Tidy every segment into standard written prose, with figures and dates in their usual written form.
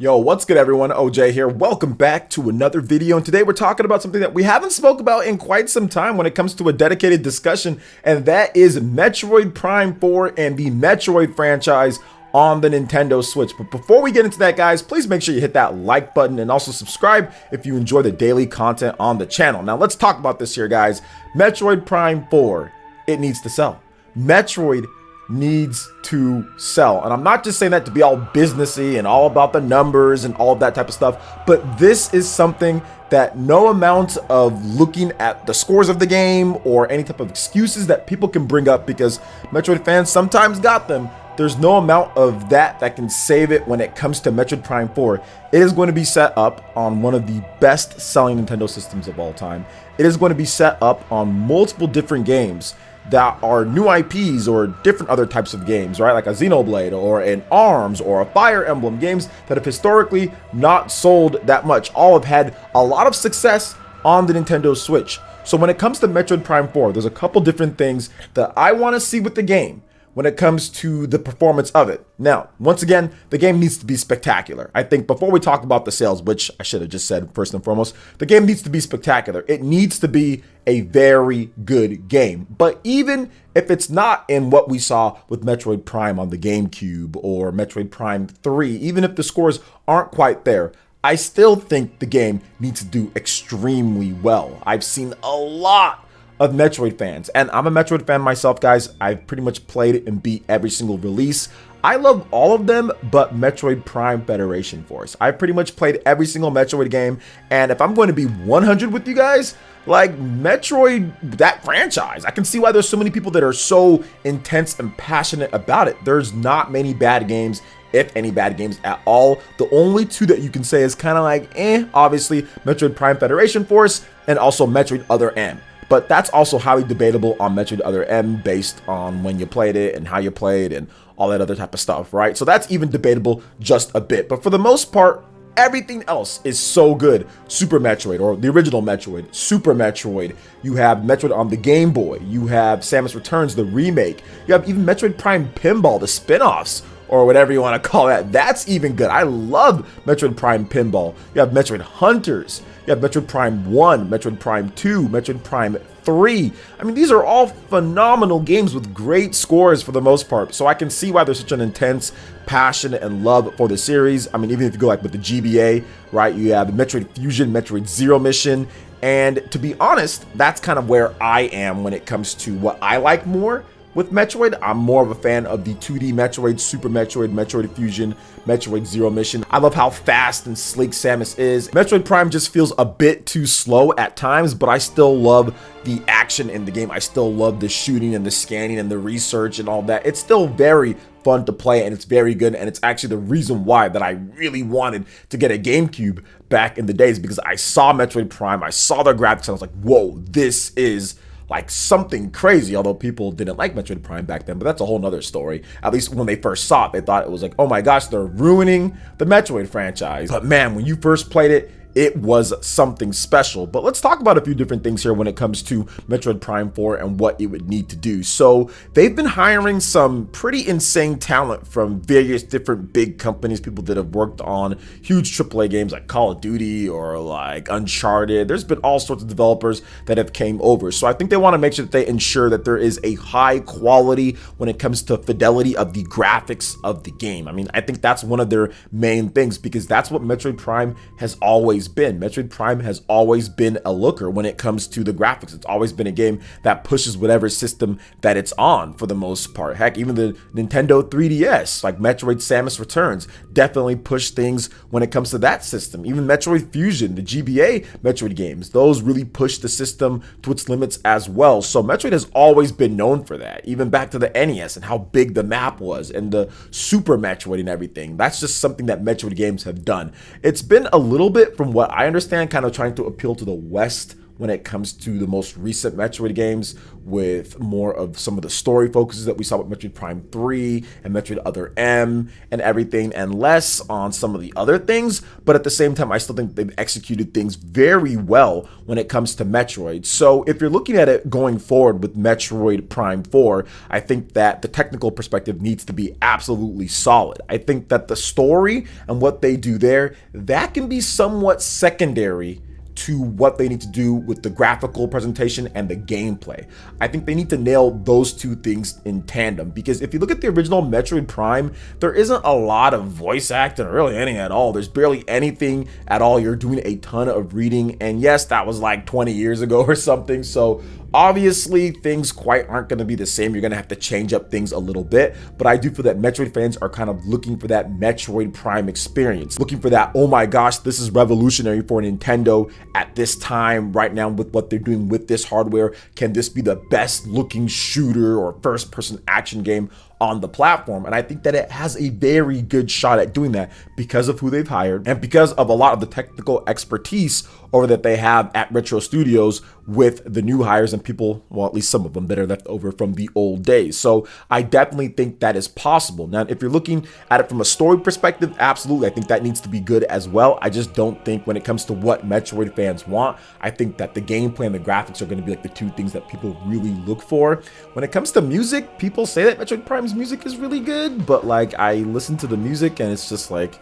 Yo, what's good everyone? OJ here. Welcome back to another video, and today we're talking about something that we haven't spoke about in quite some time when it comes to a dedicated discussion, and that is Metroid Prime 4 and the Metroid franchise on the Nintendo Switch. But before we get into that, guys, please make sure you hit that like button and also subscribe if you enjoy the daily content on the channel. Now let's talk about this here, guys. Metroid Prime 4, it needs to sell. Metroid needs to sell. And I'm not just saying that to be all businessy and all about the numbers and all of that type of stuff, but this is something that no amount of looking at the scores of the game or any type of excuses that people can bring up, because Metroid fans sometimes got them, there's no amount of that can save it when it comes to Metroid Prime 4. It is going to be set up on one of the best selling Nintendo systems of all time. It is going to be set up on multiple different games that are new IPs or different other types of games, right? Like a Xenoblade or an ARMS or a Fire Emblem, games that have historically not sold that much. All have had a lot of success on the Nintendo Switch. So when it comes to Metroid Prime 4, there's a couple different things that I want to see with the game when it comes to the performance of it. Now, once again, the game needs to be spectacular. I think before we talk about the sales, which I should have just said first and foremost, the game needs to be spectacular. It needs to be a very good game. But even if it's not in what we saw with Metroid Prime on the GameCube or Metroid Prime 3, even if the scores aren't quite there, I still think the game needs to do extremely well. I've seen a lot of Metroid fans, and I'm a Metroid fan myself, guys. I've pretty much played and beat every single release. I love all of them but Metroid Prime Federation Force. I pretty much played every single Metroid game, and if I'm going to be 100 with you guys, like Metroid, that franchise, I can see why there's so many people that are so intense and passionate about it. There's not many bad games, if any bad games at all. The only two that you can say is kind of like obviously Metroid Prime Federation Force and also Metroid Other M. But that's also highly debatable on Metroid Other M based on when you played it and how you played and all that other type of stuff, right? So that's even debatable just a bit. But for the most part, everything else is so good. Super Metroid, or the original Metroid, Super Metroid. You have Metroid on the Game Boy. You have Samus Returns, the remake. You have even Metroid Prime Pinball, the spin-offs, or whatever you want to call that. That's even good. I love Metroid Prime Pinball. You have Metroid Hunters. You have Metroid Prime 1, Metroid Prime 2, Metroid Prime 3. I mean, these are all phenomenal games with great scores for the most part. So I can see why there's such an intense passion and love for the series. I mean, even if you go like with the GBA, right? You have the Metroid Fusion, Metroid Zero Mission. And to be honest, that's kind of where I am when it comes to what I like more. With Metroid, I'm more of a fan of the 2D Metroid, Super Metroid, Metroid Fusion, Metroid Zero Mission. I love how fast and sleek Samus is. Metroid Prime just feels a bit too slow at times, but I still love the action in the game. I still love the shooting and the scanning and the research and all that. It's still very fun to play, and it's very good, and it's actually the reason why that I really wanted to get a GameCube back in the days, because I saw Metroid Prime, I saw the graphics, and I was like, whoa, this is like something crazy. Although people didn't like Metroid Prime back then, but that's a whole nother story. At least when they first saw it, they thought it was like, oh my gosh, they're ruining the Metroid franchise. But man, when you first played it, it was something special. But let's talk about a few different things here when it comes to Metroid Prime 4 and what it would need to do. So they've been hiring some pretty insane talent from various different big companies, people that have worked on huge AAA games like Call of Duty or like Uncharted. There's been all sorts of developers that have came over. So I think they want to make sure that they ensure that there is a high quality when it comes to fidelity of the graphics of the game. I mean, I think that's one of their main things, because that's what Metroid Prime has always been. Metroid Prime has always been a looker when it comes to the graphics. It's always been a game that pushes whatever system that it's on for the most part. Heck, even the Nintendo 3DS, like Metroid Samus Returns, definitely push things when it comes to that system. Even Metroid Fusion, the GBA Metroid games, those really push the system to its limits as well. So Metroid has always been known for that, even back to the NES and how big the map was and the Super Metroid and everything. That's just something that Metroid games have done. It's been a little bit, from what I understand, kind of trying to appeal to the West when it comes to the most recent Metroid games, with more of some of the story focuses that we saw with Metroid Prime 3 and Metroid Other M and everything, and less on some of the other things. But at the same time, I still think they've executed things very well when it comes to Metroid. So if you're looking at it going forward with Metroid Prime 4, I think that the technical perspective needs to be absolutely solid. I think that the story and what they do there, that can be somewhat secondary to what they need to do with the graphical presentation and the gameplay. I think they need to nail those two things in tandem, because if you look at the original Metroid Prime, there isn't a lot of voice acting, or really any at all. There's barely anything at all. You're doing a ton of reading, and yes, that was like 20 years ago or something, so obviously things quite aren't going to be the same. You're going to have to change up things a little bit, but I do feel that Metroid fans are kind of looking for that Metroid Prime experience, looking for that, oh my gosh, this is revolutionary for Nintendo at this time right now with what they're doing with this hardware. Can this be the best looking shooter or first person action game on the platform? And I think that it has a very good shot at doing that because of who they've hired and because of a lot of the technical expertise over that they have at Retro Studios with the new hires and people, well, at least some of them that are left over from the old days. So I definitely think that is possible. Now, if you're looking at it from a story perspective, absolutely, I think that needs to be good as well. I just don't think when it comes to what Metroid fans want, I think that the gameplay and the graphics are going to be like the two things that people really look for. When it comes to music, people say that Metroid Prime's music is really good, but like I listen to the music and it's just like,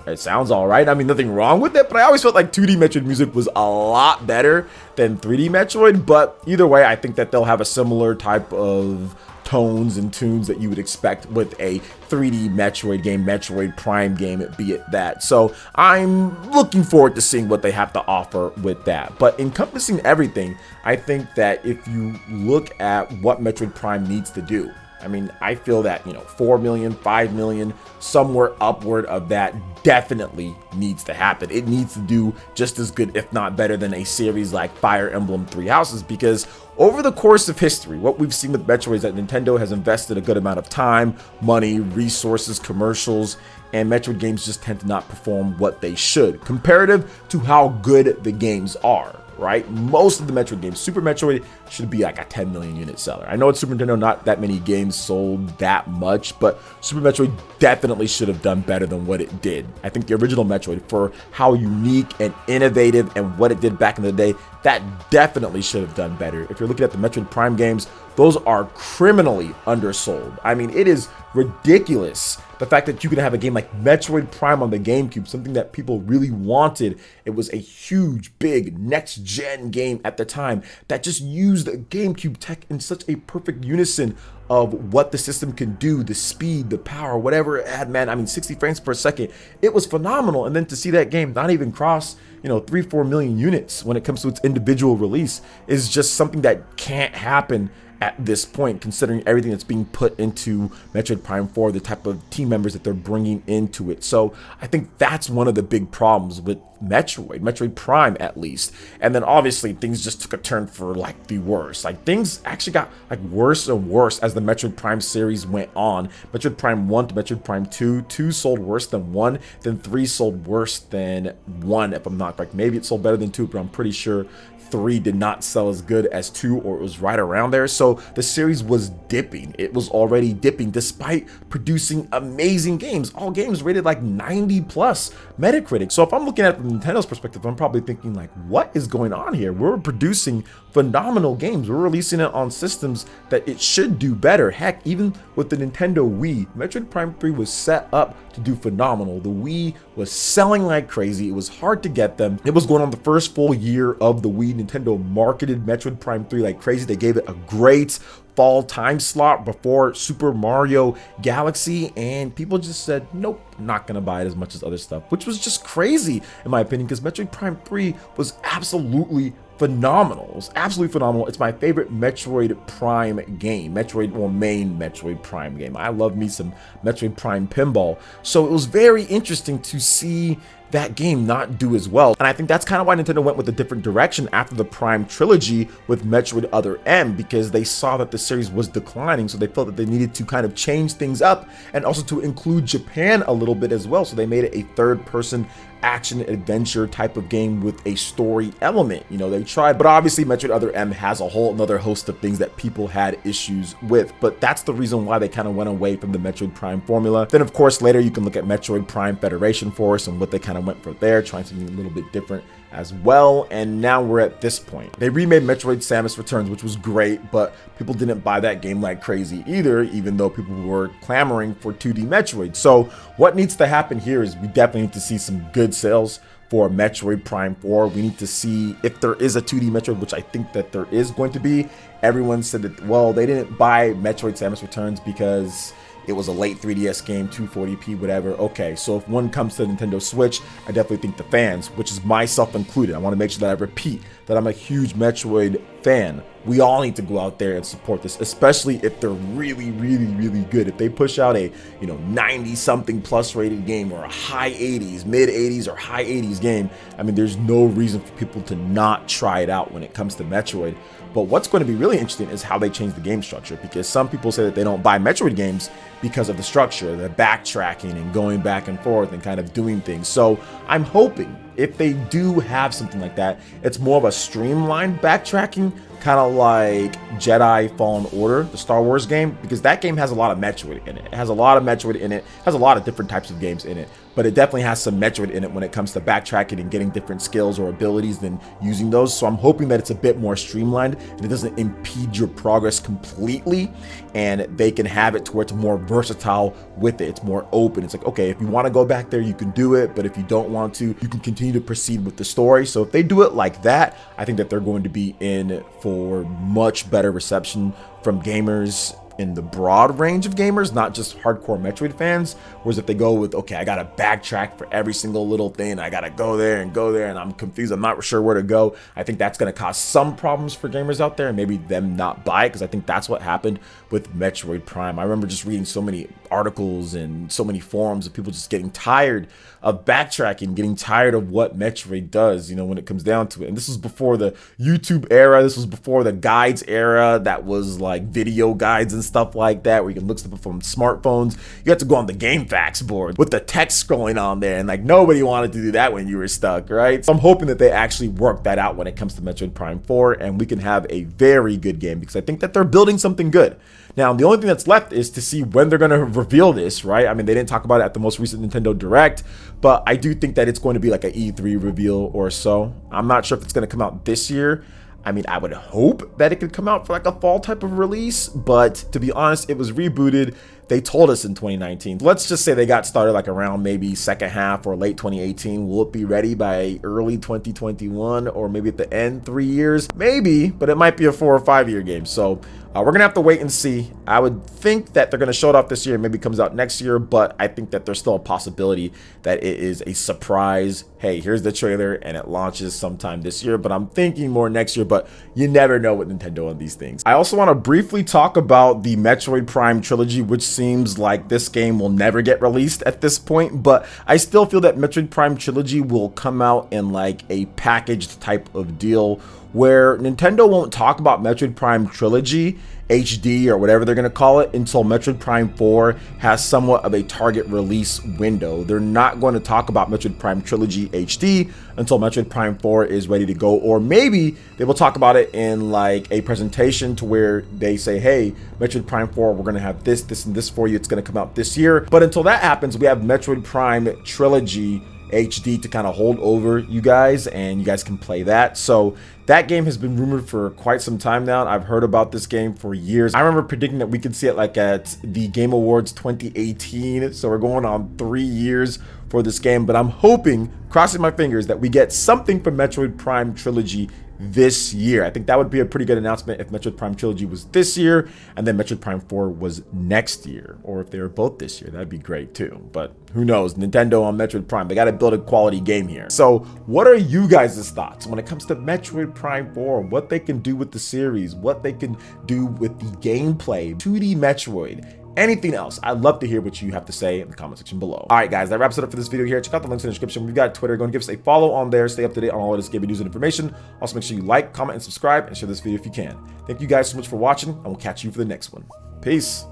it sounds all right. I mean, nothing wrong with it, but I always felt like 2D Metroid music was a lot better than 3D Metroid. But either way, I think that they'll have a similar type of tones and tunes that you would expect with a 3D Metroid game, Metroid Prime game, be it that. So I'm looking forward to seeing what they have to offer with that. But encompassing everything, I think that if you look at what Metroid Prime needs to do, I mean, I feel that, 4 million, 5 million, somewhere upward of that definitely needs to happen. It needs to do just as good, if not better, than a series like Fire Emblem Three Houses, because over the course of history, what we've seen with Metroid is that Nintendo has invested a good amount of time, money, resources, commercials, and Metroid games just tend to not perform what they should, comparative to how good the games are. Right? Most of the Metroid games, Super Metroid should be like a 10 million unit seller. I know it's Super Nintendo, not that many games sold that much, but Super Metroid definitely should have done better than what it did. I think the original Metroid, for how unique and innovative and what it did back in the day, that definitely should have done better. If you're looking at the Metroid Prime games, those are criminally undersold. I mean, it is ridiculous the fact that you can have a game like Metroid Prime on the GameCube, something that people really wanted. It was a huge, big, next-gen game at the time that just used the GameCube tech in such a perfect unison of what the system can do, the speed, the power, whatever it had, man. I mean, 60 frames per second, it was phenomenal. And then to see that game not even cross, 3-4 million units when it comes to its individual release is just something that can't happen at this point, considering everything that's being put into Metroid Prime 4, the type of team members that they're bringing into it. So I think that's one of the big problems with Metroid Prime, at least. And then obviously things just took a turn for like the worst. Like things actually got like worse and worse as the Metroid Prime series went on. Metroid Prime 1 to Metroid Prime 2, 2 sold worse than 1, then 3 sold worse than 1, if I'm not correct. Maybe it sold better than 2, but I'm pretty sure 3 did not sell as good as 2, or it was right around there. So the series was dipping. It was already dipping despite producing amazing games. All games rated like 90 plus Metacritic. So if I'm looking at it from Nintendo's perspective, I'm probably thinking like, what is going on here? We're producing phenomenal games. We're releasing it on systems that it should do better. Heck, even with the Nintendo Wii, Metroid Prime 3 was set up to do phenomenal. The Wii was selling like crazy. It was hard to get them. It was going on the first full year of the Wii. Nintendo marketed Metroid Prime 3 like crazy. They gave it a great fall time slot before Super Mario Galaxy, and people just said, nope, not gonna buy it as much as other stuff, which was just crazy in my opinion, because Metroid Prime 3 was absolutely phenomenal. It was absolutely phenomenal. It's my favorite Metroid Prime game, main Metroid Prime game. I love me some Metroid Prime pinball. So it was very interesting to see that game not do as well? And I think that's kind of why Nintendo went with a different direction after the Prime Trilogy with Metroid Other M, because they saw that the series was declining, so they felt that they needed to kind of change things up and also to include Japan a little bit as well. So they made it a third-person action adventure type of game with a story element. You know, they tried, but obviously Metroid Other M has a whole another host of things that people had issues with, but that's the reason why they kind of went away from the Metroid Prime formula. Then of course later you can look at Metroid Prime Federation Force and what they kind of went for there, trying something a little bit different as well. And now we're at this point. They remade Metroid Samus Returns, which was great, but people didn't buy that game like crazy either, even though people were clamoring for 2D Metroid. So what needs to happen here is we definitely need to see some good sales for Metroid Prime 4. We need to see if there is a 2D Metroid, which I think that there is going to be. Everyone said that, well, they didn't buy Metroid Samus Returns because it was a late 3DS game, 240p, whatever. Okay, so if one comes to Nintendo Switch, I definitely think the fans, which is myself included, I want to make sure that I repeat that I'm a huge Metroid fan. We all need to go out there and support this, especially if they're really, really, really good. If they push out a, 90-something plus rated game, or a high 80s, mid 80s, or high 80s game, I mean, there's no reason for people to not try it out when it comes to Metroid. But what's going to be really interesting is how they change the game structure, because some people say that they don't buy Metroid games because of the structure, the backtracking and going back and forth and kind of doing things. So I'm hoping if they do have something like that, it's more of a streamlined backtracking, kind of like Jedi Fallen Order, the Star Wars game, because that game has a lot of Metroid in it. It has a lot of Metroid in it, has a lot of different types of games in it, but it definitely has some Metroid in it when it comes to backtracking and getting different skills or abilities than using those. So I'm hoping that it's a bit more streamlined and it doesn't impede your progress completely, and they can have it to where it's more versatile with it. It's more open. It's like, okay, if you want to go back there, you can do it, but if you don't want to, you can continue to proceed with the story. So if they do it like that, I think that they're going to be in for much better reception from gamers in the broad range of gamers, not just hardcore Metroid fans. Whereas if they go with, okay, I gotta backtrack for every single little thing, I gotta go there, and I'm confused, I'm not sure where to go, I think that's gonna cause some problems for gamers out there and maybe them not buy it, because I think that's what happened with Metroid Prime. I remember just reading so many articles and so many forums of people just getting tired of backtracking, getting tired of what Metroid does, when it comes down to it. And this was before the YouTube era, this was before the guides era, that was like video guides and stuff like that, where you can look stuff up from smartphones. You have to go on the Game Facts board with the text scrolling on there, and like nobody wanted to do that when you were stuck, right? So I'm hoping that they actually work that out when it comes to Metroid Prime 4, and we can have a very good game, because I think that they're building something good. Now, the only thing that's left is to see when they're going to reveal this, right? I mean, they didn't talk about it at the most recent Nintendo Direct, but I do think that it's going to be like an E3 reveal or so. I'm not sure if it's going to come out this year. I mean, I would hope that it could come out for like a fall type of release, but to be honest, it was rebooted. They told us in 2019. Let's just say they got started like around maybe second half or late 2018. Will it be ready by early 2021, or maybe at the end 3 years? Maybe, but it might be a 4 or 5 year game. So we're gonna have to wait and see. I would think that they're gonna show it off this year, maybe comes out next year, but I think that there's still a possibility that it is a surprise. Hey, here's the trailer and it launches sometime this year, but I'm thinking more next year, but you never know with Nintendo on these things. I also want to briefly talk about the Metroid Prime Trilogy, which seems like this game will never get released at this point, but I still feel that Metroid Prime Trilogy will come out in like a packaged type of deal, where Nintendo won't talk about Metroid Prime Trilogy HD or whatever they're going to call it until Metroid Prime 4 has somewhat of a target release window. They're not going to talk about Metroid Prime Trilogy HD until Metroid Prime 4 is ready to go, or maybe they will talk about it in like a presentation to where they say, hey, Metroid Prime 4, we're going to have this, this, and this for you. It's going to come out this year. But until that happens, we have Metroid Prime Trilogy HD to kind of hold over you guys, and you guys can play that. So that game has been rumored for quite some time now. I've heard about this game for years. I remember predicting that we could see it like at the Game Awards 2018. So we're going on 3 years for this game, but I'm hoping, crossing my fingers, that we get something from Metroid Prime Trilogy this year. I think that would be a pretty good announcement if Metroid Prime Trilogy was this year and then Metroid Prime 4 was next year, or if they were both this year, that'd be great too. But who knows? Nintendo on Metroid Prime, they got to build a quality game here. So what are you guys' thoughts when it comes to Metroid Prime 4, what they can do with the series, what they can do with the gameplay? 2D Metroid anything else. I'd love to hear what you have to say in the comment section below. All right, guys, that wraps it up for this video here. Check out the links in the description. We've got Twitter. Go and give us a follow on there. Stay up to date on all of this gaming news and information. Also, make sure you like, comment, and subscribe, and share this video if you can. Thank you guys so much for watching, and we'll catch you for the next one. Peace.